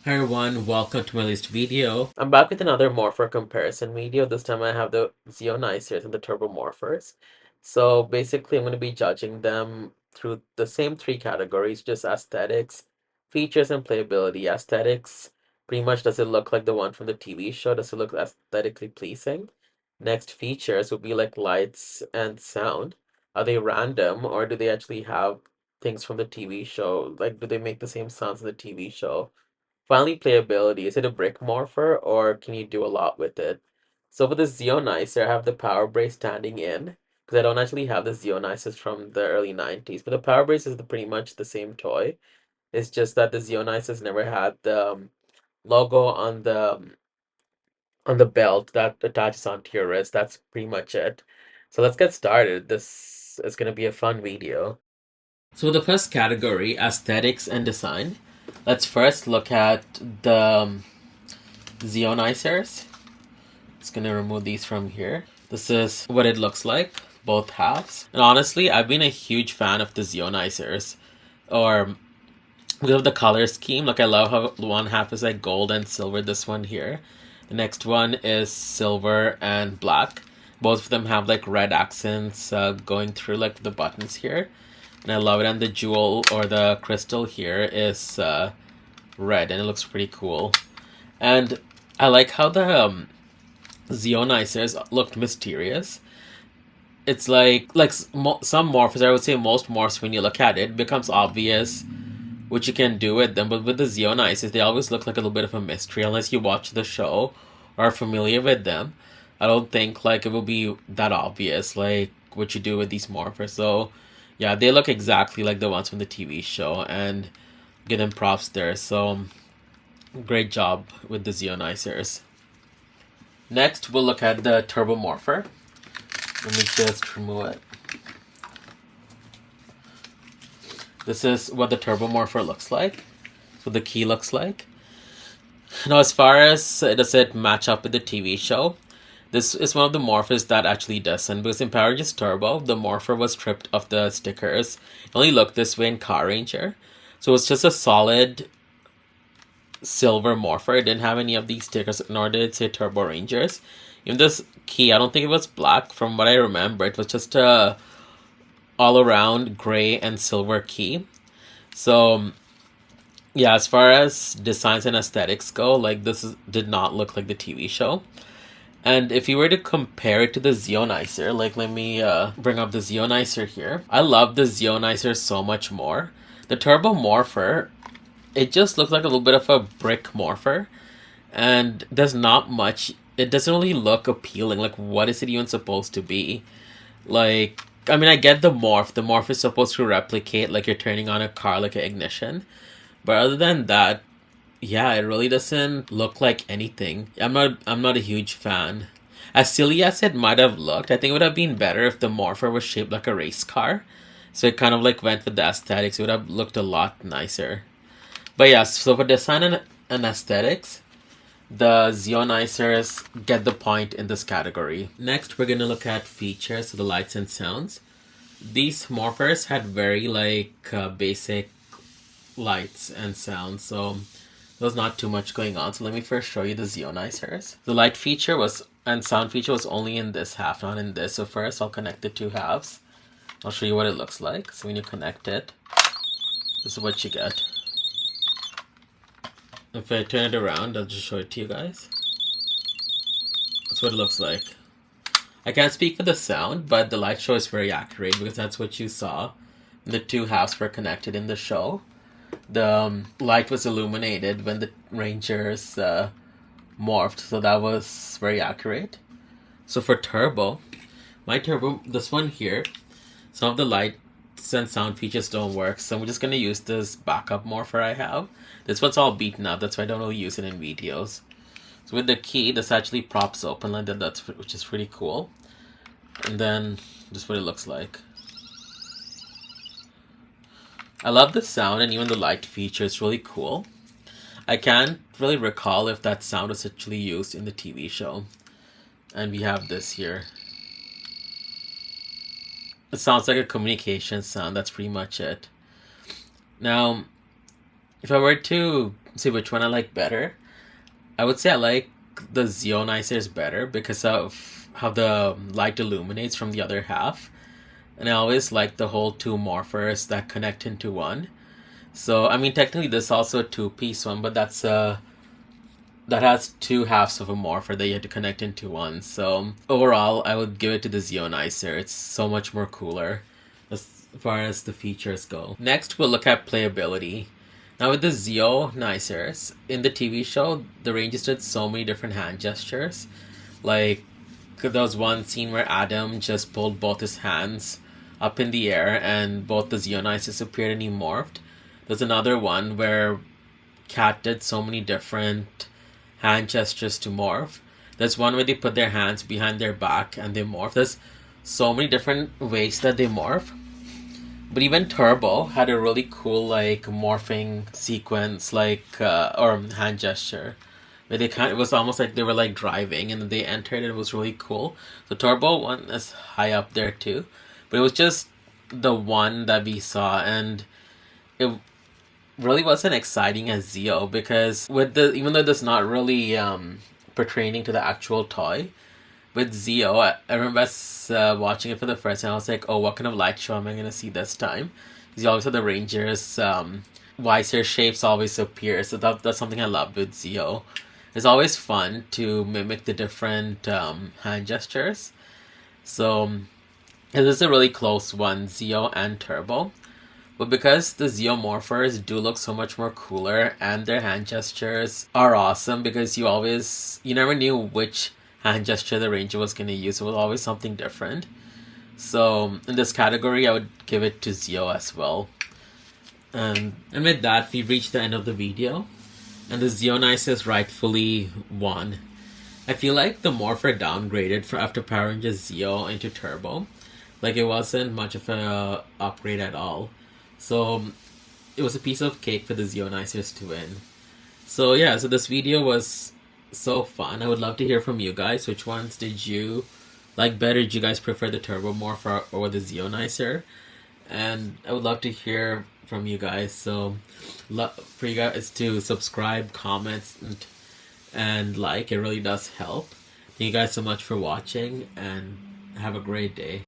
Hi everyone, welcome to my latest video. I'm back with another Morpher comparison video. This time I have the Zeonizers and the Turbo Morphers. So basically I'm going to be judging them through the same three categories, just aesthetics, features, and playability. Aesthetics, pretty much does it look like the one from the TV show? Does it look aesthetically pleasing? Next, features would be like lights and sound. Are they random or do they actually have things from the TV show? Like, do they make the same sounds in the TV show? Finally, playability. Is it a brick morpher or can you do a lot with it? So for the Zeonizer, I have the Power Brace standing in because I don't actually have the Zeonizers from the early 90s. But the Power Brace is pretty much the same toy. It's just that the Zeonizers never had the logo on the belt that attaches onto your wrist. That's pretty much it. So let's get started. This is going to be a fun video. So the first category, aesthetics and design. Let's first look at the Zeonizers. Just gonna remove these from here. This is what it looks like, both halves. And honestly, I've been a huge fan of the Zeonizers. Or because of the color scheme. Like I love how one half is like gold and silver, this one here. The next one is silver and black. Both of them have like red accents going through like the buttons here. And I love it. And the jewel or the crystal here is red and it looks pretty cool. And I like how the Zeonizers looked mysterious. It's like some morphs, I would say most morphs, when you look at it, becomes obvious what you can do with them. But with the Zeonizers, they always look like a little bit of a mystery unless you watch the show or are familiar with them. I don't think like it will be that obvious like what you do with these morphers. So yeah, they look exactly like the ones from the TV show and give them props there. So great job with the Zeonizers. Next, we'll look at the Turbo Morpher. Let me just remove it. This is what the Turbo Morpher looks like. What the key looks like. Now, as far as does it match up with the TV show, this is one of the morphers that actually doesn't. Because in Power Rangers Turbo, the morpher was stripped of the stickers. It only looked this way in Car Ranger. So it's just a solid silver morpher. It didn't have any of these stickers, nor did it say Turbo Rangers. Even this key, I don't think it was black. From what I remember, it was just a all-around gray and silver key. So yeah, as far as designs and aesthetics go, like did not look like the TV show. And if you were to compare it to the Zeonizer, like let me bring up the Zeonizer here. I love the Zeonizer so much more. The Turbo Morpher, it just looks like a little bit of a brick morpher. And there's not much. It doesn't really look appealing. Like, what is it even supposed to be? Like, I mean, I get the morph. The morph is supposed to replicate, like, you're turning on a car, like an ignition. But other than that, yeah, it really doesn't look like anything. I'm not a huge fan. As silly as it might have looked, I think it would have been better if the morpher was shaped like a race car. So it kind of like went with the aesthetics. It would have looked a lot nicer. But yeah, so for design and aesthetics, the Zeonizers get the point in this category. Next, we're gonna look at features, so the lights and sounds. These morphers had very basic lights and sounds, so there was not too much going on. So let me first show you the Zeonizers. The light feature was and sound feature was only in this half, not in this. So first, I'll connect the two halves. I'll show you what it looks like. So when you connect it, this is what you get. If I turn it around, I'll just show it to you guys. That's what it looks like. I can't speak for the sound, but the light show is very accurate because that's what you saw. The two halves were connected in the show. The light was illuminated when the Rangers morphed, so that was very accurate. So for Turbo, my Turbo, this one here, some of the lights and sound features don't work, so I'm just going to use this backup morpher I have. This one's all beaten up, that's why I don't really use it in videos. So with the key, this actually props open like that, which is pretty cool. And then, just what it looks like. I love the sound and even the light feature, it's really cool. I can't really recall if that sound was actually used in the TV show. And we have this here. It sounds like a communication sound, that's pretty much it. Now, if I were to see which one I like better. I would say I like the Zeonizers better because of how the light illuminates from the other half. And I always like the whole two morphers that connect into one. So I mean, technically, this is also a two-piece one, but that has two halves of a morpher that you have to connect into one. So overall, I would give it to the Zeonizer. It's so much more cooler as far as the features go. Next, we'll look at playability. Now with the Zeonizers, in the TV show, the Rangers did so many different hand gestures. Like, there was one scene where Adam just pulled both his hands up in the air and both the Zeonizers appeared and he morphed. There's another one where Cat did so many different hand gestures to morph. There's one where they put their hands behind their back and they morph. There's so many different ways that they morph. But even Turbo had a really cool like morphing sequence, like or hand gesture, where it was almost like they were like driving and they entered and it was really cool. The Turbo one is high up there too, but it was just the one that we saw, and it really wasn't exciting as Zeo because with the even though it's not really pertaining to the actual toy, with Zeo, I remember watching it for the first time. I was like, oh, what kind of light show am I gonna see this time? Because you always have the Rangers Weiser shapes always appear, so that's something I love with Zeo. It's always fun to mimic the different hand gestures. So this is a really close one, Zeo and Turbo. But because the Zeomorphers do look so much more cooler and their hand gestures are awesome because you never knew which hand gesture the Ranger was going to use. It was always something different. So in this category, I would give it to Zeo as well. And with that, we've reached the end of the video. And the Zeonizers rightfully won. I feel like the Morpher downgraded after Power Rangers Zeo into Turbo. Like it wasn't much of a upgrade at all. So it was a piece of cake for the Zeonizers to win. So yeah, so this video was so fun. I would love to hear from you guys. Which ones did you like better? Did you guys prefer the Turbo Morpher or the Zeonizer? And I would love to hear from you guys. So for you guys to subscribe, comment, and like. It really does help. Thank you guys so much for watching and have a great day.